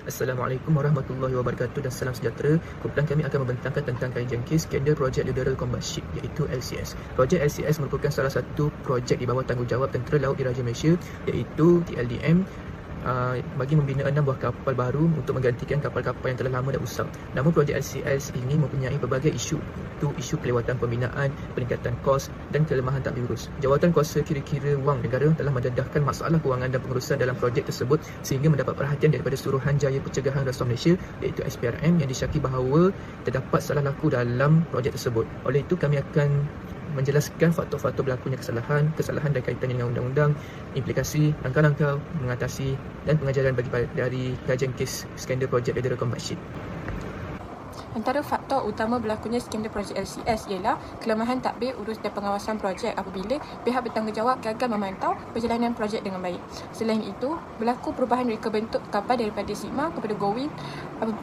Assalamualaikum warahmatullahi wabarakatuh dan salam sejahtera. Kumpulan kami akan membentangkan tentang kajian kes skandal projek Lateral Combat Ship iaitu LCS. Projek LCS merupakan salah satu projek di bawah tanggungjawab Tentera Laut Diraja Malaysia iaitu TLDM bagi membina 6 buah kapal baru untuk menggantikan kapal-kapal yang telah lama dan usang. Namun projek LCS ini mempunyai pelbagai isu, iaitu isu kelewatan pembinaan, peningkatan kos dan kelemahan tak diurus. Jawatan kuasa kira-kira wang negara telah mendedahkan masalah kewangan dan pengurusan dalam projek tersebut sehingga mendapat perhatian daripada Suruhanjaya Pencegahan Rasuah Malaysia iaitu SPRM yang disyaki bahawa terdapat salah laku dalam projek tersebut. Oleh itu kami akan menjelaskan faktor-faktor berlakunya kesalahan dan kaitannya dengan undang-undang, implikasi, langkah-langkah mengatasi dan pengajaran dari kajian kes skandal projek Lateral Combat Ship. Antara faktor utama berlakunya skandal projek LCS ialah kelemahan tadbir, urus dan pengawasan projek apabila pihak bertanggungjawab gagal memantau perjalanan projek dengan baik. Selain itu, berlaku perubahan reka bentuk kapal daripada Sigma kepada Gowin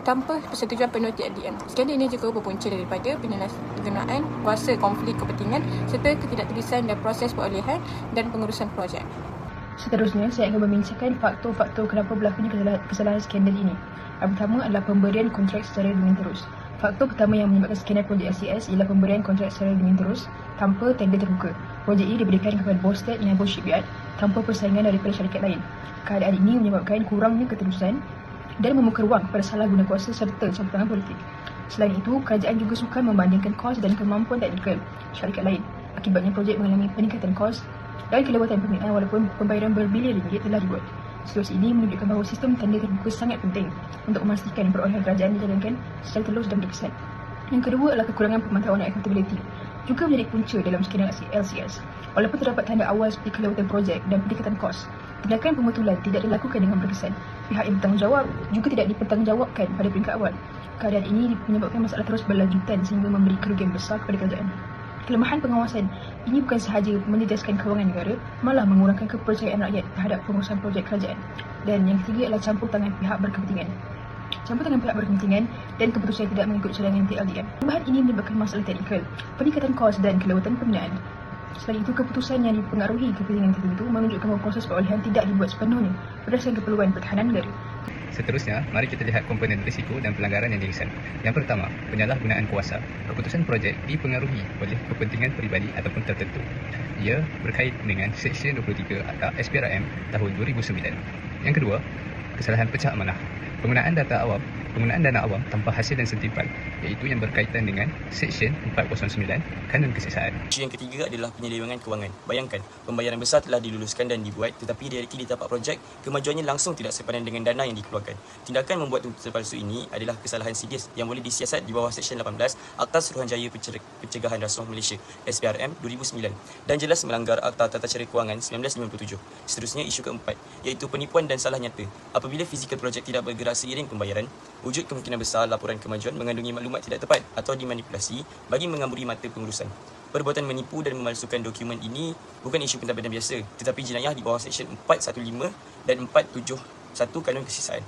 tanpa persetujuan penuh TLDM. Skandal ini juga berpunca daripada penyalahgunaan kuasa konflik kepentingan serta ketidakterusan dan proses perolehan dan pengurusan projek. Seterusnya, saya akan membincangkan faktor-faktor kenapa berlakunya kesalahan skandal ini. Yang pertama adalah pemberian kontrak secara demi terus. Faktor pertama yang menyebabkan skandal projek LCS ialah pemberian kontrak secara demi terus tanpa tender terbuka. Projek ini diberikan kepada Bosted Naval Shipyard tanpa persaingan daripada syarikat lain. Keadaan ini menyebabkan kurangnya keterusan dan membuka ruang kepada salah guna kuasa serta campur tangan politik. Selain itu, kerajaan juga sukar membandingkan kos dan kemampuan teknikal syarikat lain. Akibatnya, projek mengalami peningkatan kos dan kelewatan pembinaan walaupun pembayaran berbilion ringgit telah dibuat. Situasi ini menunjukkan bahawa sistem tender terbuka sangat penting untuk memastikan perolehan kerajaan dijalankan secara telus dan berkesan. Yang kedua adalah kekurangan pemantauan dan accountability juga menjadi punca dalam skandal LCS. Walaupun terdapat tanda awal seperti kelewatan projek dan peningkatan kos, tindakan pembetulan tidak dilakukan dengan berkesan. Pihak yang bertanggungjawab juga tidak dipertanggungjawabkan pada peringkat awal. Keadaan ini menyebabkan masalah terus berlanjutan sehingga memberi kerugian besar kepada kerajaan. Kelemahan pengawasan ini bukan sahaja menjejaskan kewangan negara, malah mengurangkan kepercayaan rakyat terhadap pengurusan projek kerajaan. Dan yang ketiga adalah campur tangan pihak berkepentingan. Campur tangan pihak berkepentingan dan keputusan tidak mengikut cadangan TLDM. Perubahan ini menyebabkan masalah teknikal, peningkatan kos dan kelewatan pembinaan. Selain itu, keputusan yang dipengaruhi kepentingan tertentu menunjukkan bahawa proses perolehan tidak dibuat sepenuhnya berdasarkan keperluan pertahanan negara. Seterusnya, mari kita lihat komponen risiko dan pelanggaran yang dirisan. Yang pertama, penyalahgunaan kuasa. Keputusan projek dipengaruhi oleh kepentingan peribadi ataupun tertentu. Ia berkait dengan Seksyen 23 Akta SPRM tahun 2009. Yang kedua, kesalahan pecah amanah. Penggunaan dana awam tanpa hasil dan sentipan, iaitu yang berkaitan dengan Seksyen 409 Kanun Kesiasaan. Isu yang ketiga adalah penyelewengan kewangan. Bayangkan, pembayaran besar telah diluluskan dan dibuat, tetapi realiti di tapak projek, kemajuannya langsung tidak sepadan dengan dana yang dikeluarkan. Tindakan membuat tuntutan palsu ini adalah kesalahan serius yang boleh disiasat di bawah Seksyen 18 Akta Suruhanjaya Pencegahan Rasuah Malaysia SPRM 2009 dan jelas melanggar Akta Tata Cara Kewangan 1997. Seterusnya, isu keempat, iaitu penipuan dan salah nyata. Apabila fizikal projek tidak bergerak seiring pembayaran, wujud kemungkinan besar laporan kemajuan mengandungi maklumat tidak tepat atau dimanipulasi bagi mengamburi mata pengurusan. Perbuatan menipu dan memalsukan dokumen ini bukan isu pentadbiran biasa, tetapi jenayah di bawah Seksyen 415 dan 471 Kanun Kesiasaan.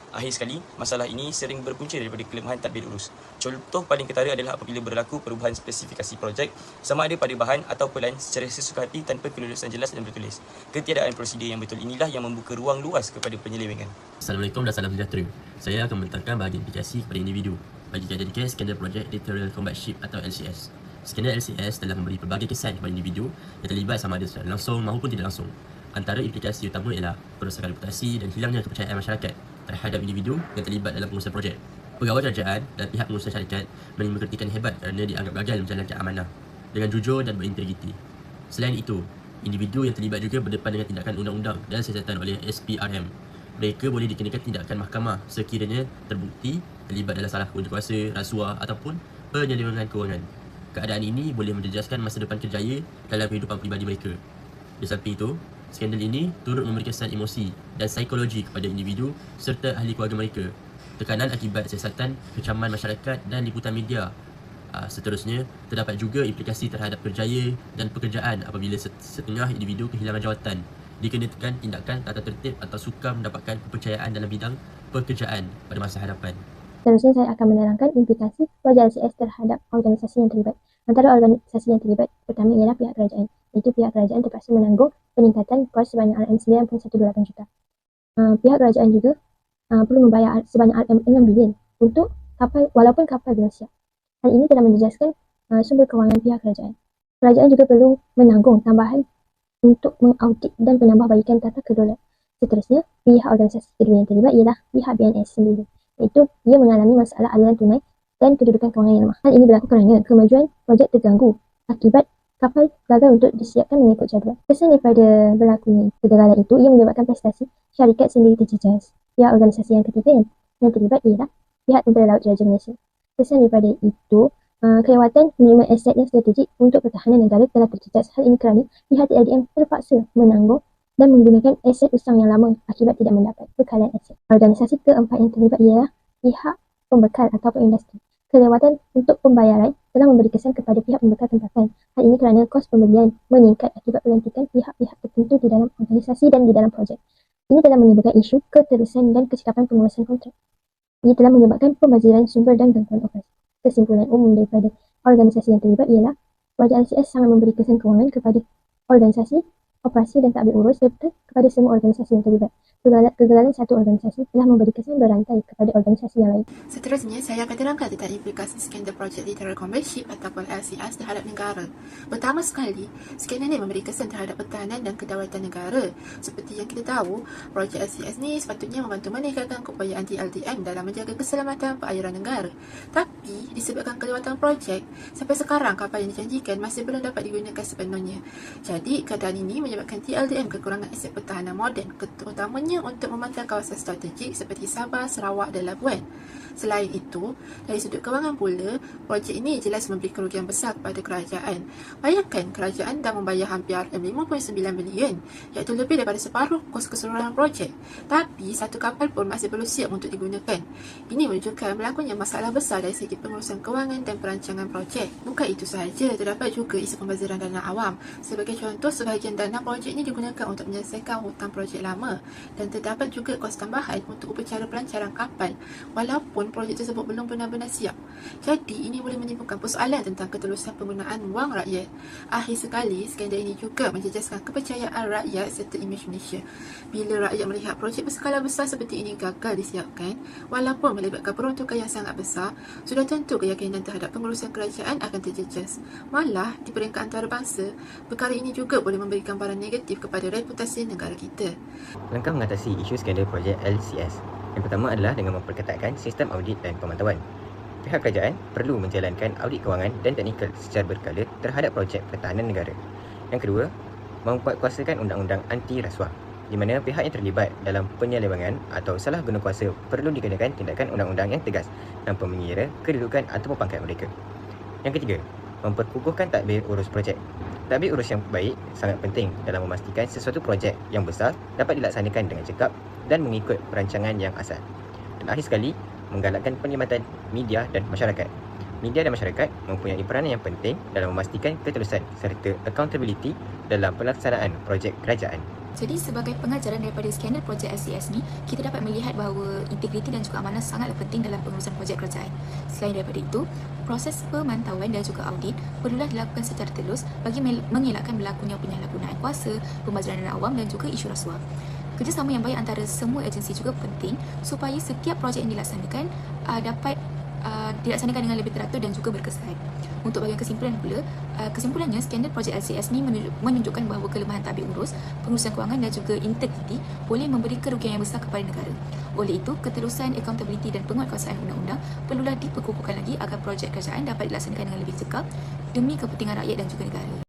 Akhir sekali, masalah ini sering berpunca daripada kelemahan tadbir urus. Contoh paling ketara adalah apabila berlaku perubahan spesifikasi projek sama ada pada bahan atau pelan secara sesuka hati tanpa kelulusan jelas dan bertulis. Ketiadaan prosedur yang betul inilah yang membuka ruang luas kepada penyelewengan. Assalamualaikum dan salam sejahtera. Saya akan membentangkan bahagian implikasi kepada individu bagi kajian kes skandal projek Lateral Combat Ship atau LCS. Skandal LCS telah memberi pelbagai kesan kepada individu yang terlibat sama ada secara langsung maupun tidak langsung. Antara implikasi utama ialah perosakan reputasi dan hilangnya kepercayaan masyarakat terhadap individu yang terlibat dalam pengurusan projek. Pegawai kerajaan dan pihak pengurusan syarikat menerima kritikan hebat kerana dianggap gagal menjalankan amanah dengan jujur dan berintegriti. Selain itu, individu yang terlibat juga berdepan dengan tindakan undang-undang dan siasatan oleh SPRM. Mereka boleh dikenakan tindakan mahkamah sekiranya terbukti terlibat dalam salah guna kuasa, rasuah ataupun penyelewengan kewangan. Keadaan ini boleh menjejaskan masa depan kerjaya dalam kehidupan peribadi mereka. Di samping itu, skandal ini turut memberi kesan emosi dan psikologi kepada individu serta ahli keluarga mereka. Tekanan akibat siasatan, kecaman masyarakat dan liputan media. Seterusnya, terdapat juga implikasi terhadap kerjaya dan pekerjaan apabila setengah individu kehilangan jawatan, dikenakan tindakan tata tertib atau sukar mendapatkan kepercayaan dalam bidang pekerjaan pada masa hadapan. Seterusnya saya akan menerangkan implikasi projek LCS terhadap organisasi yang terlibat. Antara organisasi yang terlibat pertama ialah pihak kerajaan. Itu pihak kerajaan terpaksa menanggung peningkatan kos sebanyak RM9.128 juta. Pihak kerajaan juga perlu membayar sebanyak RM6 bilion untuk kapal walaupun kapal belum siap. Hal ini telah menjejaskan sumber kewangan pihak kerajaan. Kerajaan juga perlu menanggung tambahan untuk mengaudit dan penambahbaikan tata kelola. Seterusnya, pihak organisasi kedua yang terlibat ialah pihak BNS sendiri, iaitu ia mengalami masalah aliran tunai dan kedudukan kewangan yang lemah. Hal ini berlaku kerana kemajuan projek terganggu akibat kapal gagal untuk disiapkan mengikut jadual. Kesan daripada berlakunya kegagalan itu, ia menyebabkan prestasi syarikat sendiri terjejas. Pihak organisasi yang ketiga yang terlibat ialah pihak Tentera Laut Diraja Malaysia. Kesan daripada itu, kelewatan menerima aset yang strategik untuk pertahanan negara telah terjejas. Hal ini kerana pihak TLDM terpaksa menanggung dan menggunakan aset usang yang lama akibat tidak mendapat bekalan aset. Organisasi keempat yang terlibat ialah pihak pembekal ataupun industri. Kelewatan untuk pembayaran telah memberi kesan kepada pihak pembekal tempatan. Hal ini kerana kos pembelian meningkat akibat pelantikan pihak-pihak tertentu di dalam organisasi dan di dalam projek. Ini telah menimbulkan isu keterusan dan kecekapan pengurusan kontrak. Ia telah menyebabkan pembaziran sumber dan gangguan operasi. Kesimpulan umum daripada organisasi yang terlibat ialah projek LCS sangat memberi kesan kewangan kepada organisasi, operasi dan takbir urus serta kepada semua organisasi yang terlibat. Kegagalan satu organisasi telah memberi kesan berantai kepada organisasi yang lain. Seterusnya, saya akan terangkan tentang implikasi skandal projek Literal Combat Ship ataupun LCS terhadap negara. Pertama sekali, skandal ini memberi kesan terhadap pertahanan dan kedaulatan negara. Seperti yang kita tahu, projek LCS ni sepatutnya membantu meningkatkan keupayaan TLDM dalam menjaga keselamatan perairan negara. Tapi, disebabkan kelewatan projek, sampai sekarang kapal yang dijanjikan masih belum dapat digunakan sepenuhnya. Jadi, keadaan ini menyebabkan TLDM kekurangan aset pertahanan moden, terutamanya untuk memantau kawasan strategik seperti Sabah, Sarawak dan Labuan. Selain itu, dari sudut kewangan pula, projek ini jelas memberi kerugian besar kepada kerajaan. Bayangkan, kerajaan dah membayar hampir RM5.9 bilion, iaitu lebih daripada separuh kos keseluruhan projek. Tapi, satu kapal pun masih belum siap untuk digunakan. Ini menunjukkan berlakunya masalah besar dari segi pengurusan kewangan dan perancangan projek. Bukan itu sahaja, terdapat juga isu pembaziran dana awam. Sebagai contoh, sebahagian dana projek ini digunakan untuk menyelesaikan hutang projek lama dan terdapat juga kos tambahan untuk upacara pelancaran kapal walaupun projek tersebut belum benar-benar siap. Jadi, ini boleh menimbulkan persoalan tentang ketelusan penggunaan wang rakyat. Akhir sekali, skandal ini juga menjejaskan kepercayaan rakyat serta imej Malaysia. Bila rakyat melihat projek berskala besar seperti ini gagal disiapkan, walaupun melibatkan peruntukan yang sangat besar, sudah tentu keyakinan terhadap pengurusan kerajaan akan terjejas. Malah, di peringkat antarabangsa, perkara ini juga boleh memberi gambaran negatif kepada reputasi negara kita. Langkah mengatasi isu skandal projek LCS. Yang pertama adalah dengan memperketatkan sistem audit dan pemantauan. Pihak kerajaan perlu menjalankan audit kewangan dan teknikal secara berkala terhadap projek pertahanan negara. Yang kedua, memperkuasakan undang-undang anti rasuah, di mana pihak yang terlibat dalam penyelewengan atau salah guna kuasa perlu dikenakan tindakan undang-undang yang tegas tanpa mengira kedudukan atau pangkat mereka. Yang ketiga, memperkukuhkan tadbir urus projek. Tadbir urus yang baik sangat penting dalam memastikan sesuatu projek yang besar dapat dilaksanakan dengan cekap dan mengikut perancangan yang asal. Dan akhir sekali, menggalakkan perkhidmatan media dan masyarakat. Media dan masyarakat mempunyai peranan yang penting dalam memastikan ketelusan serta accountability dalam pelaksanaan projek kerajaan. Jadi sebagai pengajaran daripada skandal projek LCS ni, kita dapat melihat bahawa integriti dan juga amanah sangatlah penting dalam pengurusan projek kerajaan. Selain daripada itu, proses pemantauan dan juga audit perlulah dilakukan secara telus bagi mengelakkan berlakunya penyalahgunaan kuasa, pembaziran dana awam dan juga isu rasuah. Kerjasama yang baik antara semua agensi juga penting supaya setiap projek yang dilaksanakan dapat dilaksanakan dengan lebih teratur dan juga berkesan. Untuk bahagian kesimpulan pula, kesimpulannya skandal projek LCS ni menunjukkan bahawa kelemahan tadbir urus, pengurusan kewangan dan juga integriti boleh memberi kerugian yang besar kepada negara. Oleh itu, ketelusan, accountability dan penguatkuasaan undang-undang perlulah diperkukuhkan lagi agar projek kerajaan dapat dilaksanakan dengan lebih cekap demi kepentingan rakyat dan juga negara.